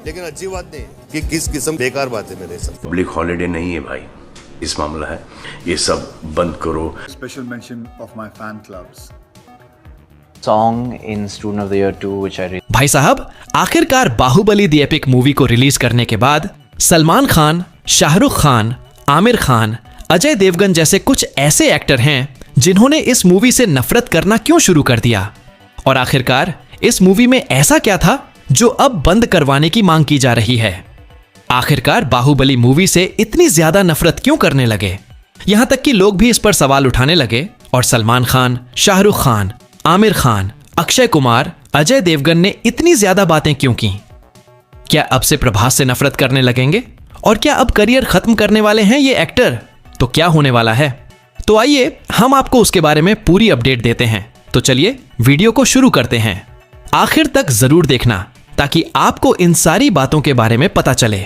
लेकिन अच्छी बात नहीं कि किस किस्म बेकार बात है मेरे सब। पब्लिक हॉलिडे नहीं है भाई, इस मामला है, ये सब बंद करो। Special mention of my fan clubs. Song in Student of the Year 2 which I really भाई साहब, आखिरकार बाहुबली द एपिक मूवी को रिलीज करने के बाद सलमान खान, शाहरुख खान, आमिर खान, अजय देवगन जैसे कुछ ऐसे एक्टर हैं जिन्होंने इस मूवी से नफरत करना क्यों शुरू कर दिया। और आखिरकार इस मूवी में ऐसा क्या था जो अब बंद करवाने की मांग की जा रही है। आखिरकार बाहुबली मूवी से इतनी ज्यादा नफरत क्यों करने लगे, यहां तक कि लोग भी इस पर सवाल उठाने लगे और सलमान खान, शाहरुख खान, आमिर खान, अक्षय कुमार, अजय देवगन ने इतनी ज्यादा बातें क्यों की। क्या अब से प्रभास से नफरत करने लगेंगे? और क्या अब करियर खत्म करने वाले हैं ये एक्टर? तो क्या होने वाला है? तो आइए हम आपको उसके बारे में पूरी अपडेट देते हैं। तो चलिए वीडियो को शुरू करते हैं। आखिर तक जरूर देखना ताकि आपको इन सारी बातों के बारे में पता चले।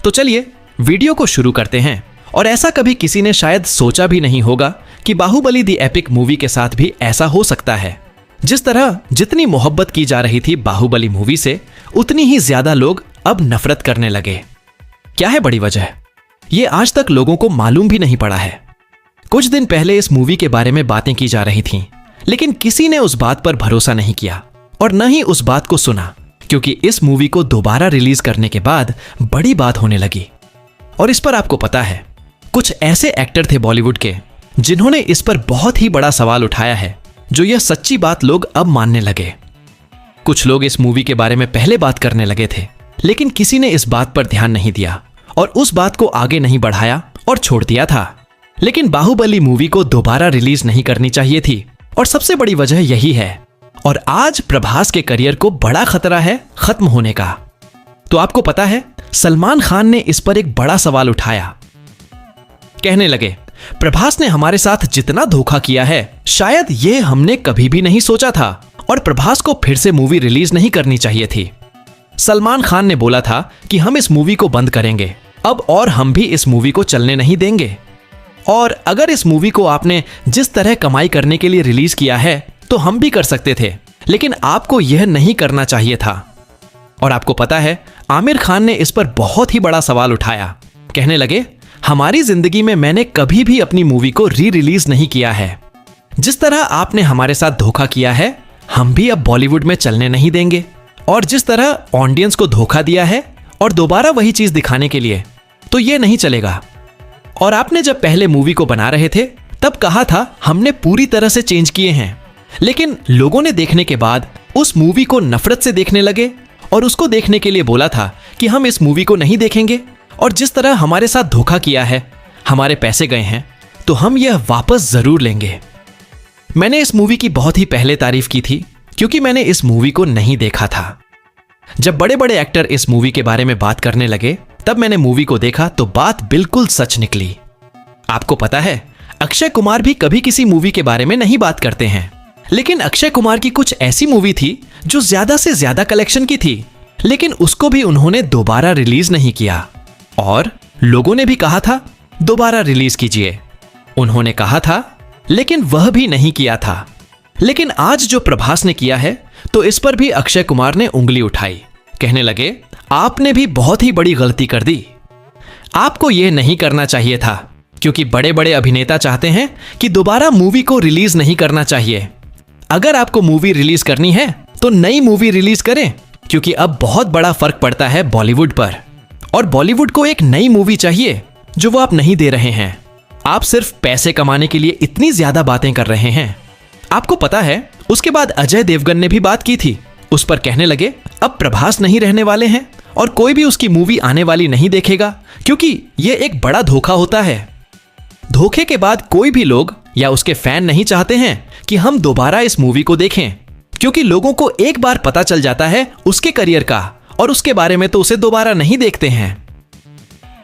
तो चलिए वीडियो को शुरू करते हैं। और ऐसा कभी किसी ने शायद सोचा भी नहीं होगा कि बाहुबली द एपिक मूवी के साथ भी ऐसा हो सकता है। जिस तरह जितनी मोहब्बत की जा रही थी बाहुबली मूवी से, उतनी ही ज्यादा लोग अब नफरत करने लगे। क्या है बड़ी वजह? ये आज तक लोगों को मालूम भी नहीं पड़ा है। कुछ दिन पहले इस मूवी के बारे में बातें की जा रही थीं, लेकिन किसी ने उस बात पर भरोसा नहीं किया और न ही उस बात को सुना, क्योंकि इस मूवी को दोबारा रिलीज करने के बाद बड़ी बात होने लगी। और इस पर आपको पता है, कुछ ऐसे एक्टर थे बॉलीवुड के जिन्होंने इस पर बहुत ही बड़ा सवाल उठाया है, जो यह सच्ची बात लोग अब मानने लगे। कुछ लोग इस मूवी के बारे में पहले बात करने लगे थे, लेकिन किसी ने इस बात पर ध्यान नहीं दिया और उस बात को आगे नहीं बढ़ाया और छोड़ दिया था। लेकिन बाहुबली मूवी को दोबारा रिलीज नहीं करनी चाहिए थी और सबसे बड़ी वजह यही है। और आज प्रभास के करियर को बड़ा खतरा है खत्म होने का। तो आपको पता है, सलमान खान ने इस पर एक बड़ा सवाल उठाया। कहने लगे, प्रभास ने हमारे साथ जितना धोखा किया है शायद ये हमने कभी भी नहीं सोचा था और प्रभास को फिर से मूवी रिलीज नहीं करनी चाहिए थी। सलमान खान ने बोला था कि हम इस मूवी को बंद करेंगे अब और हम भी इस मूवी को चलने नहीं देंगे। और अगर इस मूवी को आपने जिस तरह कमाई करने के लिए रिलीज किया है तो हम भी कर सकते थे, लेकिन आपको यह नहीं करना चाहिए था। और आपको पता है, आमिर खान ने इस पर बहुत ही बड़ा सवाल उठाया। कहने लगे, हमारी जिंदगी में मैंने कभी भी अपनी मूवी को री रिलीज नहीं किया है। जिस तरह आपने हमारे साथ धोखा किया है, हम भी अब बॉलीवुड में चलने नहीं देंगे। और जिस तरह ऑडियंस को धोखा दिया है और दोबारा वही चीज दिखाने के लिए, तो ये नहीं चलेगा। और आपने जब पहले मूवी को बना रहे थे तब कहा था हमने पूरी तरह से चेंज किए हैं, लेकिन लोगों ने देखने के बाद उस मूवी को नफरत से देखने लगे और उसको देखने के लिए बोला था कि हम इस मूवी को नहीं देखेंगे और जिस तरह हमारे साथ धोखा किया है, हमारे पैसे गए हैं, तो हम यह वापस जरूर लेंगे। मैंने इस मूवी की बहुत ही पहले तारीफ की थी क्योंकि मैंने इस मूवी को नहीं देखा था। जब बड़े बड़े एक्टर इस मूवी के बारे में बात करने लगे तब मैंने मूवी को देखा तो बात बिल्कुल सच निकली। आपको पता है, अक्षय कुमार भी कभी किसी मूवी के बारे में नहीं बात करते हैं, लेकिन अक्षय कुमार की कुछ ऐसी मूवी थी जो ज्यादा से ज्यादा कलेक्शन की थी, लेकिन उसको भी उन्होंने दोबारा रिलीज नहीं किया। और लोगों ने भी कहा था दोबारा रिलीज कीजिए, उन्होंने कहा था, लेकिन वह भी नहीं किया था। लेकिन आज जो प्रभास ने किया है तो इस पर भी अक्षय कुमार ने उंगली उठाई। कहने लगे, आपने भी बहुत ही बड़ी गलती कर दी, आपको यह नहीं करना चाहिए था, क्योंकि बड़े बड़े अभिनेता चाहते हैं कि दोबारा मूवी को रिलीज नहीं करना चाहिए। अगर आपको मूवी रिलीज करनी है तो नई मूवी रिलीज करें, क्योंकि अब बहुत बड़ा फर्क पड़ता है बॉलीवुड पर। और बॉलीवुड को एक नई मूवी चाहिए जो वो आप नहीं दे रहे हैं। आप सिर्फ पैसे कमाने के लिए इतनी ज्यादा बातें कर रहे हैं। आपको पता है, उसके बाद अजय देवगन ने भी बात की थी। उस पर कहने लगे, अब प्रभास नहीं रहने वाले हैं और कोई भी उसकी मूवी आने वाली नहीं देखेगा, क्योंकि यह एक बड़ा धोखा होता है। धोखे के बाद कोई भी लोग या उसके फैन नहीं चाहते हैं कि हम दोबारा इस मूवी को देखें, क्योंकि लोगों को एक बार पता चल जाता है उसके करियर का और उसके बारे में तो उसे दोबारा नहीं देखते हैं।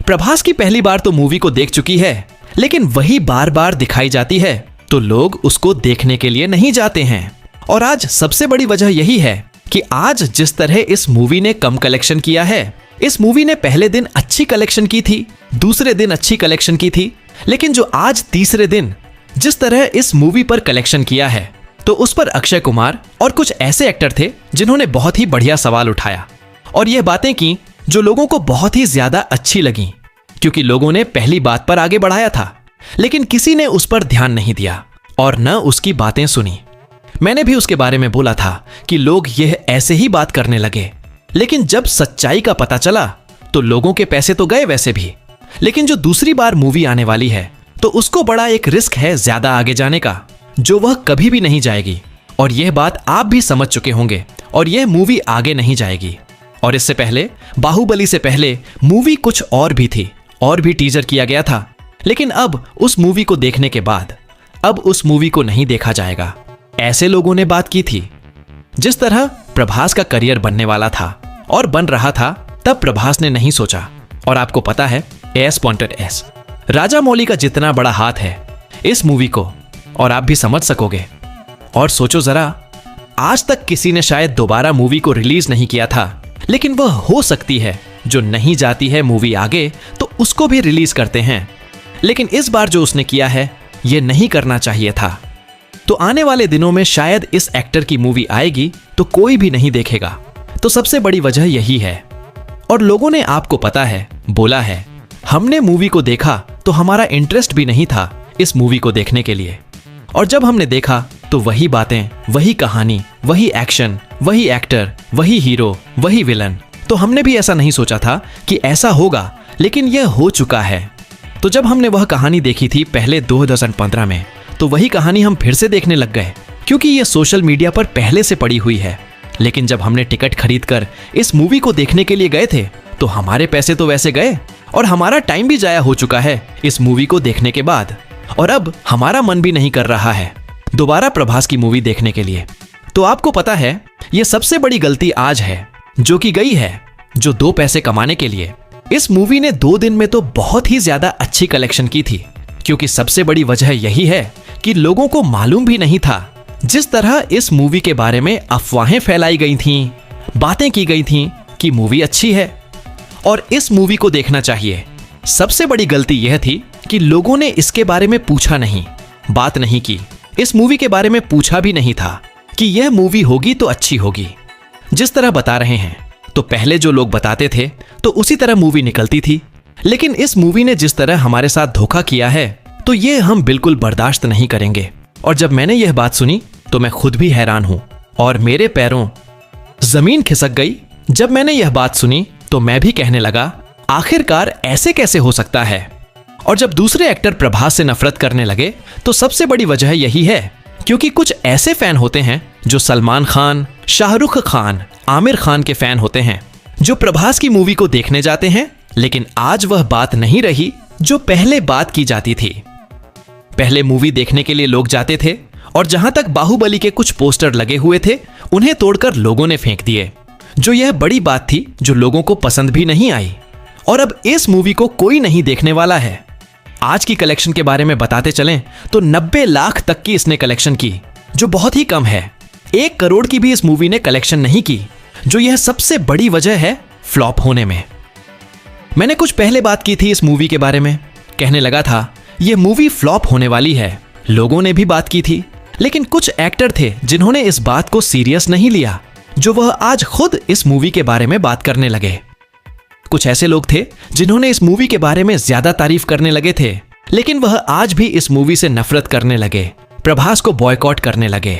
प्रभास की पहली बार तो मूवी को देख चुकी है, लेकिन वही बार बार दिखाई जाती है तो लोग उसको देखने के लिए नहीं जाते हैं। और आज सबसे बड़ी वजह यही है कि आज जिस तरह इस मूवी ने कम कलेक्शन किया है, इस मूवी ने पहले दिन अच्छी कलेक्शन की थी, दूसरे दिन अच्छी कलेक्शन की थी, लेकिन जो आज तीसरे दिन जिस तरह इस मूवी पर कलेक्शन किया है, तो उस पर अक्षय कुमार और कुछ ऐसे एक्टर थे जिन्होंने बहुत ही बढ़िया सवाल उठाया और यह बातें की जो लोगों को बहुत ही ज्यादा अच्छी लगी, क्योंकि लोगों ने पहली बात पर आगे बढ़ाया था, लेकिन किसी ने उस पर ध्यान नहीं दिया और न उसकी बातें सुनी। मैंने भी उसके बारे में बोला था कि लोग यह ऐसे ही बात करने लगे, लेकिन जब सच्चाई का पता चला तो लोगों के पैसे तो गए वैसे भी, लेकिन जो दूसरी बार मूवी आने वाली है तो उसको बड़ा एक रिस्क है ज्यादा आगे जाने का, जो वह कभी भी नहीं जाएगी। और यह बात आप भी समझ चुके होंगे, और यह मूवी आगे नहीं जाएगी। और इससे पहले, बाहुबली से पहले मूवी कुछ और भी थी, और भी टीजर किया गया था, लेकिन अब उस मूवी को देखने के बाद अब उस मूवी को नहीं देखा जाएगा, ऐसे लोगों ने बात की थी। जिस तरह प्रभास का करियर बनने वाला था और बन रहा था, तब प्रभास ने नहीं सोचा। और आपको पता है, एस पॉइंटेड एस, राजा मौली का जितना बड़ा हाथ है इस मूवी को, और आप भी समझ सकोगे। और सोचो जरा, आज तक किसी ने शायद दोबारा मूवी को रिलीज नहीं किया था, लेकिन वह हो सकती है जो नहीं जाती है मूवी आगे तो उसको भी रिलीज करते हैं। लेकिन इस बार जो उसने किया है, यह नहीं करना चाहिए था। तो आने वाले दिनों में शायद इस एक्टर की मूवी आएगी तो कोई भी नहीं देखेगा। तो सबसे बड़ी वजह यही है। और लोगों ने, आपको पता है, बोला है, हमने मूवी को देखा तो हमारा इंटरेस्ट भी नहीं था इस मूवी को देखने के लिए, और जब हमने देखा तो वही बातें, वही कहानी, वही एक्शन, वही एक्टर, वही हीरो, वही विलन। तो हमने भी ऐसा नहीं सोचा था कि ऐसा होगा, लेकिन यह हो चुका है। तो जब हमने वह कहानी देखी थी पहले 2015 में, तो वही कहानी हम फिर से देखने लग गए, क्योंकि यह सोशल मीडिया पर पहले से पड़ी हुई है। लेकिन जब हमने टिकट खरीदकर इस मूवी को देखने के लिए गए थे, तो हमारे पैसे तो वैसे गए और हमारा टाइम भी जाया हो चुका है इस मूवी को देखने के बाद। और अब हमारा मन भी नहीं कर रहा है दोबारा प्रभास की मूवी देखने के लिए। तो आपको पता है, यह सबसे बड़ी गलती आज है जो की गई है, जो 2 पैसे कमाने के लिए। इस मूवी ने 2 दिन में तो बहुत ही ज्यादा अच्छी कलेक्शन की थी, क्योंकि सबसे बड़ी वजह यही है कि लोगों को मालूम भी नहीं था। जिस तरह इस मूवी के बारे में अफवाहें फैलाई गई थीं, बातें की गई थीं कि मूवी अच्छी है और इस मूवी को देखना चाहिए। सबसे बड़ी गलती यह थी कि लोगों ने इसके बारे में पूछा नहीं, बात नहीं की, इस मूवी के बारे में पूछा भी नहीं था कि यह मूवी होगी तो अच्छी होगी। जिस तरह बता रहे हैं, तो पहले जो लोग बताते थे तो उसी तरह मूवी निकलती थी। लेकिन इस मूवी ने जिस तरह हमारे साथ धोखा किया है, तो यह हम बिल्कुल बर्दाश्त नहीं करेंगे। और जब मैंने यह बात सुनी तो मैं खुद भी हैरान हूं और मेरे पैरों जमीन खिसक गई। जब मैंने यह बात सुनी तो मैं भी कहने लगा, आखिरकार ऐसे कैसे हो सकता है। और जब दूसरे एक्टर प्रभास से नफरत करने लगे, तो सबसे बड़ी वजह यही है क्योंकि कुछ ऐसे फैन होते हैं जो सलमान खान, शाहरुख खान, आमिर खान के फैन होते हैं, जो प्रभास की मूवी को देखने जाते हैं। लेकिन आज वह बात नहीं रही जो पहले बात की जाती थी। पहले मूवी देखने के लिए लोग जाते थे, और जहां तक बाहुबली के कुछ पोस्टर लगे हुए थे, उन्हें तोड़कर लोगों ने फेंक दिए, जो यह बड़ी बात थी जो लोगों को पसंद भी नहीं आई। और अब इस मूवी को कोई नहीं देखने वाला है। आज की कलेक्शन के बारे में बताते चलें तो 90 लाख तक की इसने कलेक्शन की, जो बहुत ही कम है। 1 करोड़ की भी इस मूवी ने कलेक्शन नहीं की, जो यह सबसे बड़ी वजह है फ्लॉप होने में। मैंने कुछ पहले बात की थी इस मूवी के बारे में, कहने लगा था यह मूवी फ्लॉप होने वाली है। लोगों ने भी बात की थी, लेकिन कुछ एक्टर थे जिन्होंने इस बात को सीरियस नहीं लिया, जो वह आज खुद इस मूवी के बारे में बात करने लगे। कुछ ऐसे लोग थे जिन्होंने इस मूवी के बारे में ज्यादा तारीफ करने लगे थे, लेकिन वह आज भी इस मूवी से नफरत करने लगे, प्रभास को बॉयकॉट करने लगे।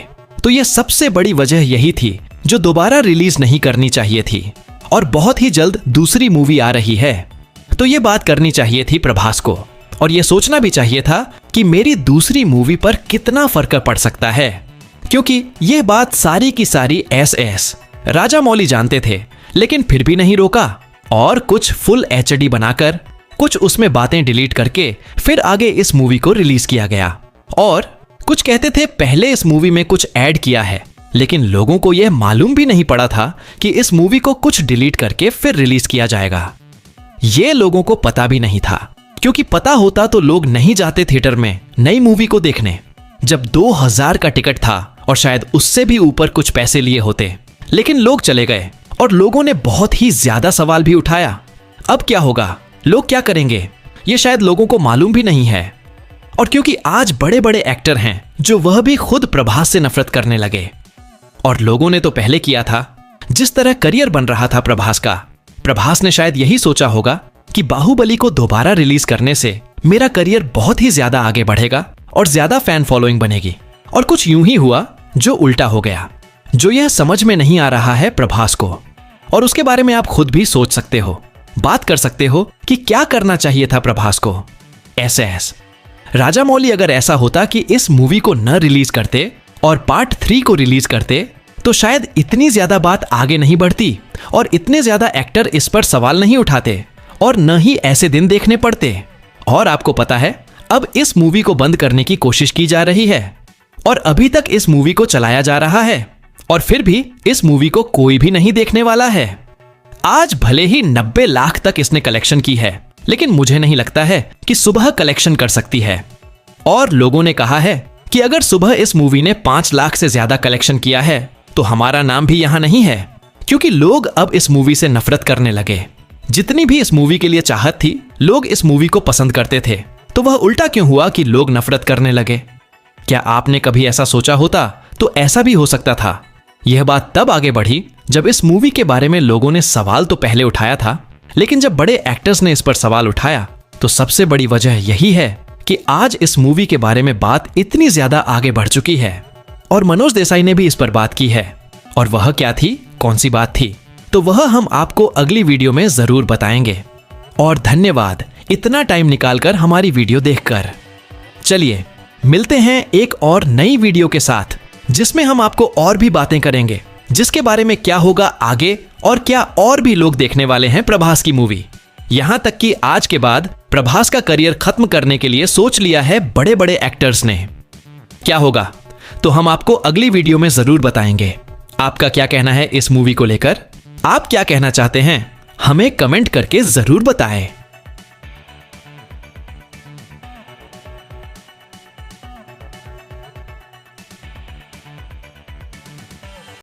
तो यह सबसे बड़ी वजह यही थी जो दोबारा रिलीज नहीं करनी चाहिए थी। और बहुत ही जल्द दूसरी मूवी आ रही है, तो यह बात करनी चाहिए थी प्रभास को, और यह सोचना भी चाहिए था कि मेरी दूसरी मूवी पर कितना फर्क पड़ सकता है, क्योंकि यह बात सारी की सारी एस राजा मौली जानते थे, लेकिन फिर भी नहीं रोका। और कुछ फुल HD बनाकर, कुछ उसमें बातें डिलीट करके फिर आगे इस मूवी को रिलीज किया गया। और कुछ कहते थे पहले इस मूवी में कुछ ऐड किया है, लेकिन लोगों को यह मालूम भी नहीं पड़ा था कि इस मूवी को कुछ डिलीट करके फिर रिलीज किया जाएगा। यह लोगों को पता भी नहीं था, क्योंकि पता होता तो लोग नहीं जाते थिएटर में नई मूवी को देखने। जब 2000 का टिकट था और शायद उससे भी ऊपर कुछ पैसे लिए होते, लेकिन लोग चले गए और लोगों ने बहुत ही ज्यादा सवाल भी उठाया। अब क्या होगा, लोग क्या करेंगे, ये शायद लोगों को मालूम भी नहीं है। और क्योंकि आज बड़े बड़े एक्टर हैं जो वह भी खुद प्रभास से नफरत करने लगे, और लोगों ने तो पहले किया था जिस तरह करियर बन रहा था प्रभास का, प्रभास ने शायद यही सोचा होगा कि बाहुबली को दोबारा रिलीज करने से मेरा करियर बहुत ही ज्यादा आगे बढ़ेगा और ज्यादा फैन फॉलोइंग बनेगी। और कुछ यूं ही हुआ जो उल्टा हो गया, जो यह समझ में नहीं आ रहा है प्रभास को। और उसके बारे में आप खुद भी सोच सकते हो, बात कर सकते हो कि क्या करना चाहिए था प्रभास को। एसएस राजामौली अगर ऐसा होता कि इस मूवी को न रिलीज करते और पार्ट 3 को रिलीज करते तो शायद इतनी ज्यादा बात आगे नहीं बढ़ती और इतने ज्यादा एक्टर इस पर सवाल नहीं उठाते और न ही ऐसे दिन देखने पड़ते। और आपको पता है, अब इस मूवी को बंद करने की कोशिश की जा रही है और अभी तक इस मूवी को चलाया जा रहा है और फिर भी इस मूवी को कोई भी नहीं देखने वाला है। आज भले ही 90 लाख तक इसने कलेक्शन की है, लेकिन मुझे नहीं लगता है कि सुबह कलेक्शन कर सकती है। और लोगों ने कहा है कि अगर सुबह इस मूवी ने 5 लाख से ज्यादा कलेक्शन किया है तो हमारा नाम भी यहां नहीं है, क्योंकि लोग अब इस मूवी से नफरत करने लगे। जितनी भी इस मूवी के लिए चाहत थी, लोग इस मूवी को पसंद करते थे, तो वह उल्टा क्यों हुआ कि लोग नफरत करने लगे? क्या आपने कभी ऐसा सोचा होता तो ऐसा भी हो सकता था। यह बात तब आगे बढ़ी जब इस मूवी के बारे में लोगों ने सवाल तो पहले उठाया था, लेकिन जब बड़े एक्टर्स ने इस पर सवाल उठाया तो सबसे बड़ी वजह यही है कि आज इस मूवी के बारे में बात इतनी ज्यादा आगे बढ़ चुकी है। और मनोज देसाई ने भी इस पर बात की है। और वह क्या थी, कौन सी बात थी, तो वह हम आपको अगली वीडियो में जरूर बताएंगे। और धन्यवाद इतना टाइम निकालकर हमारी वीडियो देखकर। चलिए मिलते हैं एक और नई वीडियो के साथ, जिसमें हम आपको और भी बातें करेंगे, जिसके बारे में क्या होगा आगे और क्या और भी लोग देखने वाले हैं प्रभास की मूवी। यहां तक कि आज के बाद प्रभास का करियर खत्म करने के लिए सोच लिया है बड़े बड़े एक्टर्स ने। क्या होगा तो हम आपको अगली वीडियो में जरूर बताएंगे। आपका क्या कहना है इस मूवी को लेकर? आप क्या कहना चाहते हैं हमें कमेंट करके जरूर बताएं।